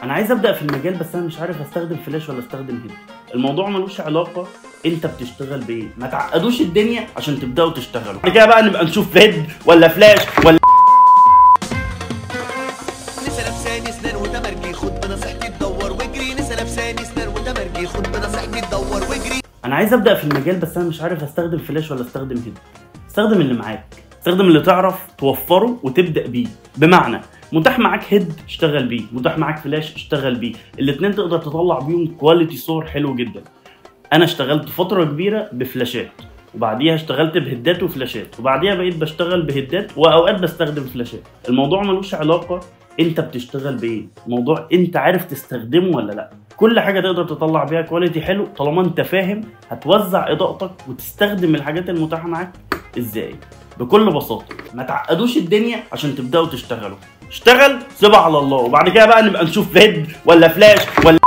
انا عايز ابدا في المجال بس انا مش عارف استخدم فلاش ولا استخدم هيد. الموضوع ملوش علاقه انت بتشتغل بايه، ما تعقدوش الدنيا عشان تبداوا تشتغلوا. بعد كده بقى نبقى نشوف هيد ولا فلاش ولا نسا لابساني اسنان وتمرجي خد بنصيحتي تدور واجري. نسا لابساني اسنان وتمرجي خد بنصيحتي تدور واجري. انا عايز ابدا في المجال بس انا مش عارف استخدم فلاش ولا استخدم هيد. استخدم اللي معاك، استخدم اللي تعرف توفره وتبدا بيه. بمعنى متاح معاك هيد اشتغل بيه، متاح معاك فلاش اشتغل بيه، الاثنين تقدر تطلع بيهم كواليتي صور حلو جدا. انا اشتغلت فتره كبيره بفلاشات وبعديها اشتغلت بهدات وفلاشات وبعديها بقيت بشتغل بهدات واوقات بستخدم فلاشات. الموضوع ملوش علاقه انت بتشتغل بايه، الموضوع انت عارف تستخدمه ولا لا. كل حاجه تقدر تطلع بيها كواليتي حلو طالما انت فاهم هتوزع اضاءتك وتستخدم الحاجات المتاحه معاك ازاي. بكل بساطه ما تعقدوش الدنيا عشان تبداوا تشتغلوا. اشتغل سيبها على الله وبعد كده بقى نبقى نشوف هيد ولا فلاش ولا